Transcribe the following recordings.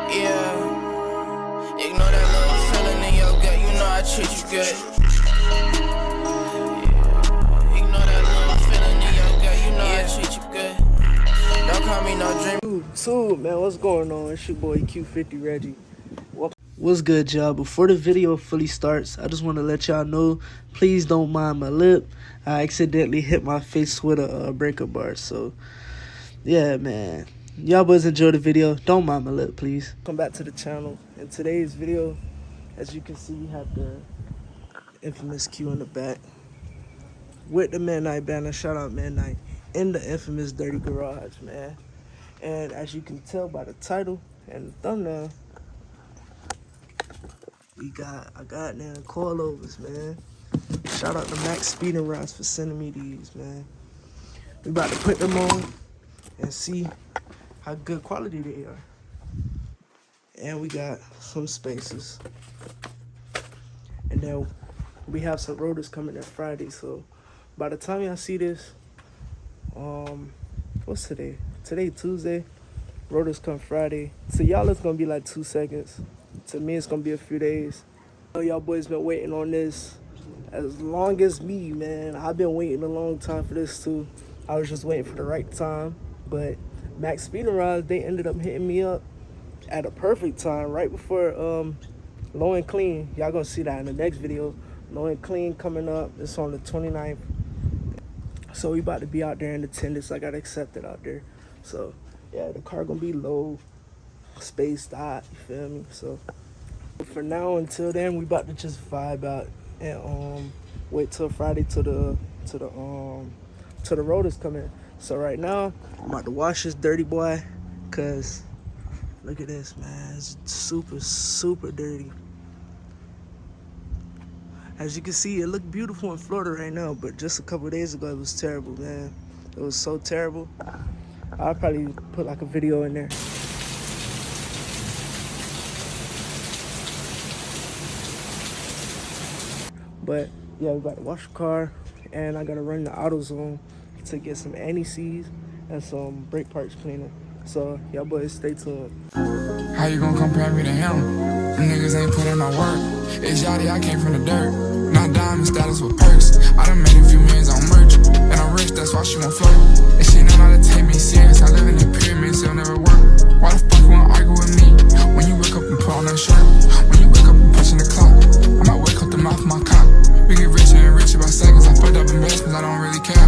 Yeah, ignore that little feeling in your gut, you know I treat you good. Yeah, ignore that little feeling in your gut, you know I treat you good. Don't call me no dream. Man, what's going on? It's your boy Q50 Reggie. What's good, y'all? Before the video fully starts, I just want to let y'all know, please don't mind my lip. I accidentally hit my face with a breaker bar, so yeah, man. Y'all boys enjoy the video. Don't mind my lip, please. Come back to the channel. In today's video, as you can see, we have the infamous Q in the back with the Midnight banner. Shout out Midnight in the infamous Dirty Garage, man. And as you can tell by the title and the thumbnail, I got them coilovers, man. Shout out to Maxpeedingrods for sending me these, man. We about to put them on and see how good quality they are. And we got some spacers. And then we have some rotors coming in Friday. So by the time y'all see this, what's today? Today, Tuesday. Rotors come Friday. To y'all, it's gonna be like 2 seconds. To me, it's gonna be a few days. I know y'all boys been waiting on this as long as me, man. I've been waiting a long time for this too. I was just waiting for the right time. But Maxpeedingrods, they ended up hitting me up at a perfect time, right before Low and Clean. Y'all gonna see that in the next video. Low and Clean coming up. It's on the 29th. So we about to be out there in attendance. I got accepted out there. So yeah, the car gonna be low, spaced out, you feel me? So for now, until then, we about to just vibe out and wait till Friday till the rotors come in. So right now, I'm about to wash this dirty boy, cause look at this, man. It's super, super dirty. As you can see, it looked beautiful in Florida right now, but just a couple days ago, it was terrible, man. It was so terrible. I'll probably put like a video in there. But yeah, we about to wash the car, and I gotta run the AutoZone to get some anti-seize and some brake parts cleaner. So y'all boys stay tuned. How you gonna compare me to him? Them niggas ain't put in no work. It's Yachty, I came from the dirt. Not diamond status with perks. I done made a few millions on merch. And I'm rich, that's why she won't flirt. And she know how to take me serious. I live in the pyramid, so it'll never work. Why the fuck you wanna argue with me? When you wake up and put on that shirt. When you wake up and pushing the clock. I might wake up the mouth of my cock. We get richer and richer by seconds. I fucked up investments, I don't really care.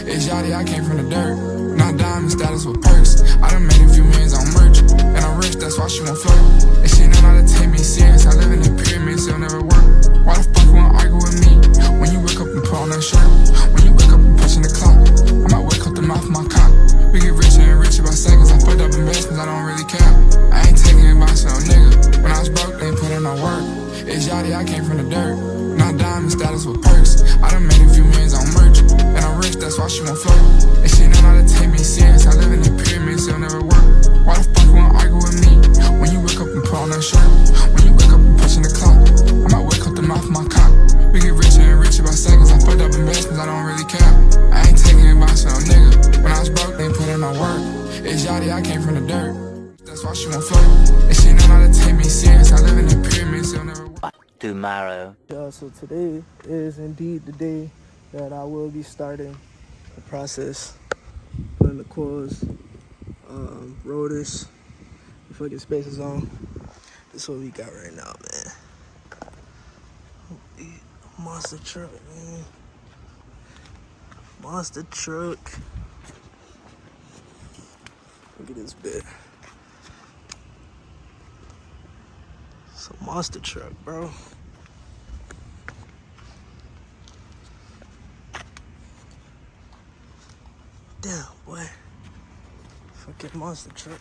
It's Yachty, I came from the dirt. Not diamond status with perks. I done made a few millions on merch. And I'm rich, that's why she won't flirt. And she know how to take me serious. I live in the pyramid, so it'll never work. Why the fuck you wanna argue with me? When you wake up and put on that shirt. When you wake up and pushing the clock. I might wake up the mouth of my cock. We get richer and richer by seconds. I fucked up investments, I don't really care. I ain't taking advice from no nigga. When I was broke, they ain't put in no work. It's Yachty, I came from the dirt. Not diamond status with perks. I done made a few millions on merch. And I'm rich, that's why she won't flirt. And she know how to take me serious. I live in the pyramid, so it'll never work. Why the fuck you wanna argue with me? When you wake up and put on that shirt. When you wake up and pushing the clock. I might wake up the mouth of my cock. We get richer and richer by seconds. I fucked up investments, I don't really care. I ain't taking advice from no nigga. When I was broke, they ain't put in no work. It's Yachty, I came from the dirt. That's why she won't flirt. And she know how to take me serious. I live in the pyramid, so it'll never work. Tomorrow. Yeah, so today is indeed the day that I will be starting the process, putting the coils, rotors, fucking spacers on. This is what we got right now, man. Monster truck, man. Monster truck. Look at this bit. It's a monster truck, bro. Damn, boy. Fucking monster truck.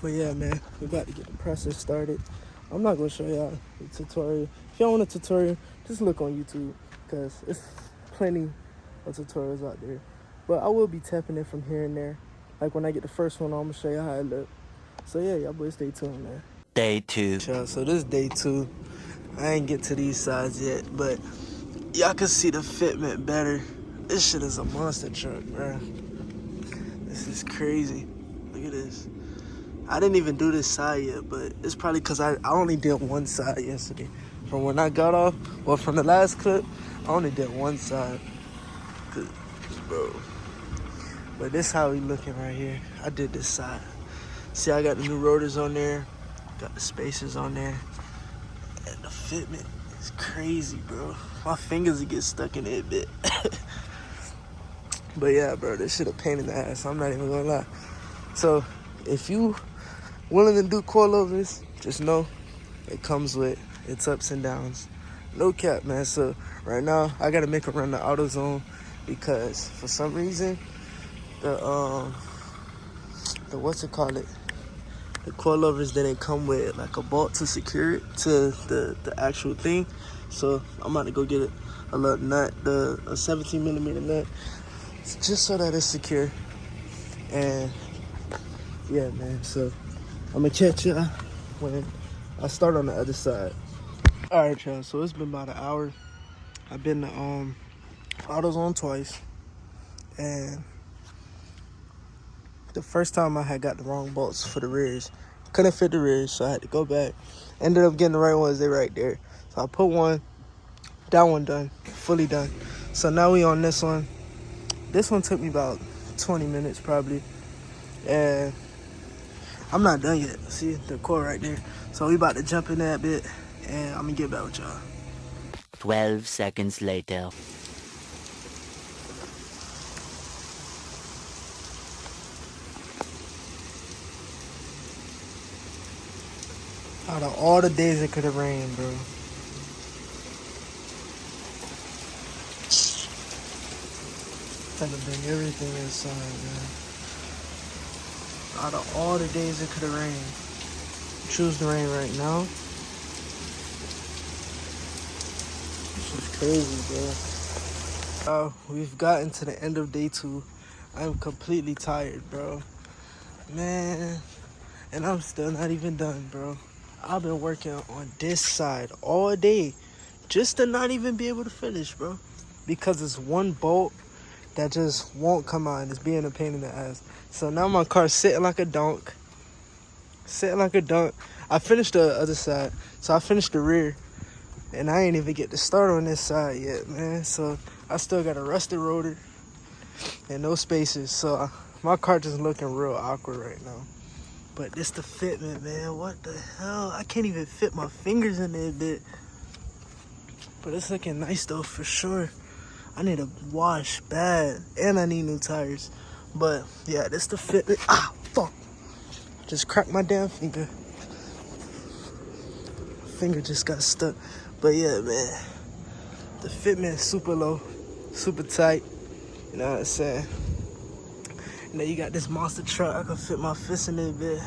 But yeah, man, we about to get the process started. I'm not gonna show y'all the tutorial. If y'all want a tutorial, just look on YouTube, because it's plenty of tutorials out there. But I will be tapping it from here and there. Like when I get the first one, I'm gonna show you how it look. So yeah, y'all boys stay tuned, man. Day 2. So this is day 2. I ain't get to these sides yet, but y'all can see the fitment better. This shit is a monster truck, bro. This is crazy. Look at this. I didn't even do this side yet, but it's probably because I only did one side yesterday. From when I got off, well, from the last clip, I only did one side. Bro. But this how we looking right here. I did this side. See, I got the new rotors on there. Got the spacers on there. And the fitment is crazy, bro. My fingers would get stuck in it a bit. But yeah, bro, this shit a pain in the ass. I'm not even gonna lie. So, if you willing to do coilovers, just know it comes with its ups and downs. No cap, man. So, right now, I gotta make a run to AutoZone because for some reason, the what's it called it? The coilovers didn't come with like a bolt to secure it to the actual thing. So I'm about to go get a little nut, a 17 millimeter nut, just so that it's secure. And yeah, man. So I'm gonna catch y'all when I start on the other side. All right, y'all. So it's been about an hour. I've been to AutoZone twice, and the first time I had got the wrong bolts for the rears. Couldn't fit the rears, so I had to go back. Ended up getting the right ones, they right there. So I put one, that one done, fully done. So now we on this one. This one took me about 20 minutes probably. And I'm not done yet. See the core right there. So we about to jump in that bit and I'm gonna get back with y'all. 12 seconds later. Out of all the days it could have rained, bro. Trying to bring everything inside, man. Out of all the days it could have rained, choose the rain right now. This is crazy, bro. We've gotten to the end of day 2. I'm completely tired, bro. Man, and I'm still not even done, bro. I've been working on this side all day just to not even be able to finish, bro. Because it's one bolt that just won't come out and it's being a pain in the ass. So now my car's sitting like a donk. I finished the other side, so I finished the rear. And I ain't even get to start on this side yet, man. So I still got a rusted rotor and no spacers. So my car just looking real awkward right now. But this the fitment, man. What the hell? I can't even fit my fingers in there a bit. But it's looking nice though, for sure. I need a wash bad. And I need new tires. But yeah, this the fitment. Ah, fuck. Just cracked my damn finger. Finger just got stuck. But yeah, man. The fitment is super low. Super tight. You know what I'm saying? And then you got this monster truck. I can fit my fist in it a bit.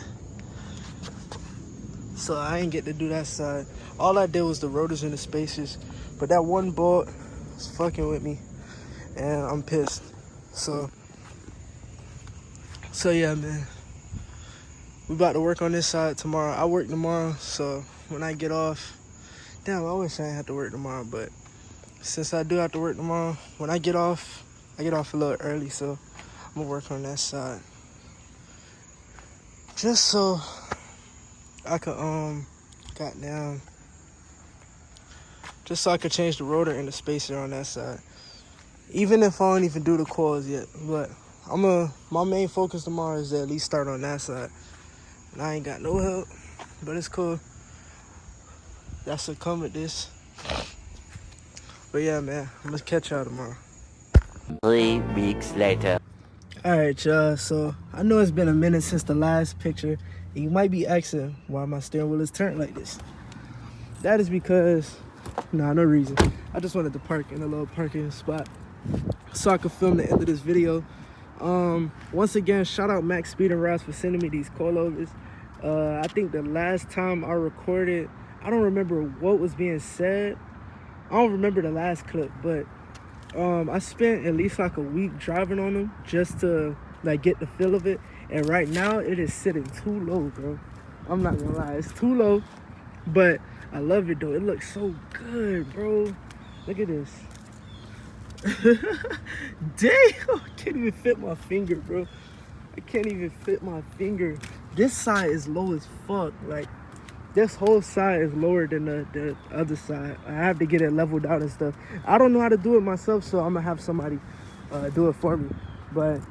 So I ain't get to do that side. All I did was the rotors and the spacers. But that one bolt is fucking with me. And I'm pissed. So yeah, man. We about to work on this side tomorrow. I work tomorrow, so when I get off... Damn, I wish I didn't have to work tomorrow, but since I do have to work tomorrow, when I get off a little early, so I'm gonna work on that side. Just so I could, just so I could change the rotor and the spacer on that side. Even if I don't even do the coils yet, but my main focus tomorrow is to at least start on that side. And I ain't got no help, but it's cool. That's what come with this. But yeah, man, I'm gonna catch y'all tomorrow. 3 weeks later. Alright, y'all, so I know it's been a minute since the last picture, and you might be asking why my steering wheel is turned like this. That is because, no reason. I just wanted to park in a little parking spot so I could film the end of this video. Once again, shout out Maxpeedingrods for sending me these coilovers. I think the last time I recorded, I don't remember what was being said. I don't remember the last clip, but I spent at least like a week driving on them just to like get the feel of it. And right now it is sitting too low, bro. I'm not gonna lie, it's too low, but I love it though. It looks so good, bro. Look at this. Damn, I can't even fit my finger, bro. I I can't even fit my finger. This side is low as fuck. Like, this whole side is lower than the other side. I have to get it leveled out and stuff. I don't know how to do it myself, so I'm gonna have somebody do it for me. But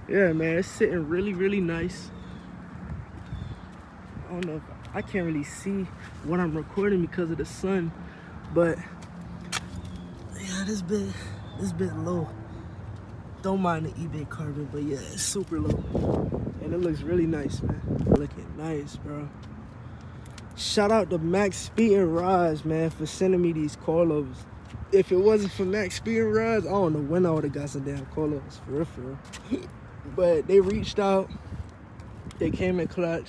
yeah, man, it's sitting really, really nice. I don't know if I can't really see what I'm recording because of the sun, but yeah, this bit low. Don't mind the eBay carbon, but yeah, it's super low. And it looks really nice, man. Looking nice, bro. Shout out to Maxpeedingrods, man, for sending me these coilovers. If it wasn't for Maxpeedingrods, I don't know when I would have got some damn coilovers, for real. But they reached out. They came in clutch.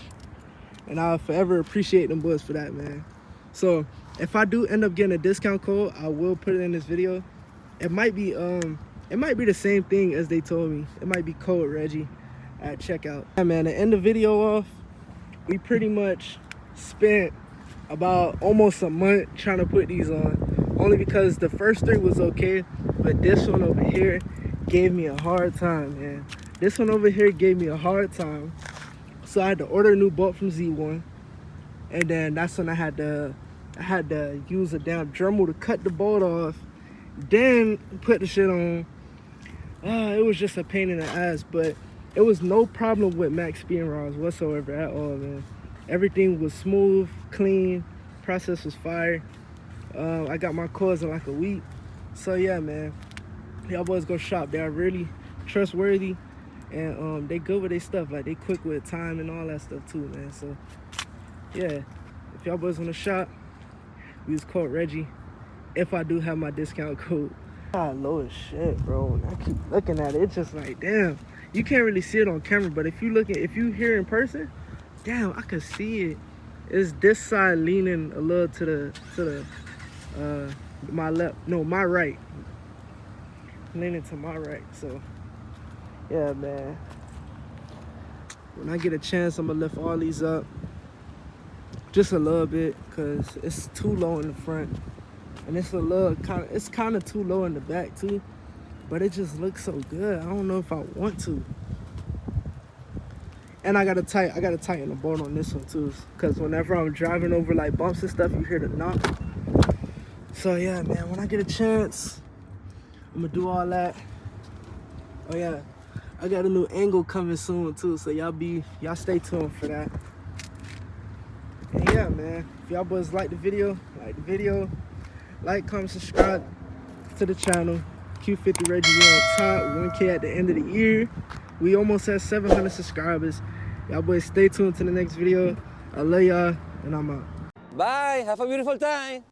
And I'll forever appreciate them boys for that, man. So if I do end up getting a discount code, I will put it in this video. It might be the same thing as they told me. It might be code Reggie at checkout. Yeah, man, to end the video off, we pretty much spent about almost a month trying to put these on. Only because the first three was okay, but this one over here gave me a hard time, man. This one over here gave me a hard time. So I had to order a new bolt from Z1, and then that's when I had to use a damn Dremel to cut the bolt off, then put the shit on. It was just a pain in the ass, but it was no problem with Maxpeedingrods whatsoever at all, man. Everything was smooth, clean, process was fire. I got my coils in like a week. So yeah, man, y'all boys go shop. They are really trustworthy. And they good with their stuff, like they quick with time and all that stuff too, man. So yeah, if y'all boys wanna shop, use code Reggie. If I do have my discount code. Low as shit, bro. And I keep looking at it. It's just like, damn. You can't really see it on camera, but if you hear in person, damn, I can see it. It's this side leaning a little to the my left, no, my right. Leaning to my right, so. Yeah, man. When I get a chance, I'm gonna lift all these up just a little bit, cause it's too low in the front, and it's kind of too low in the back too. But it just looks so good. I don't know if I want to. And I gotta tighten the bolt on this one too, cause whenever I'm driving over like bumps and stuff, you hear the knock. So yeah, man. When I get a chance, I'm gonna do all that. Oh yeah. I got a new angle coming soon too, so y'all stay tuned for that. And yeah, man, if y'all boys like the video, like, comment, subscribe to the channel. Q50 Reggie, we on top, 1K at the end of the year. We almost at 700 subscribers. Y'all boys stay tuned to the next video. I love y'all, and I'm out. Bye, have a beautiful time.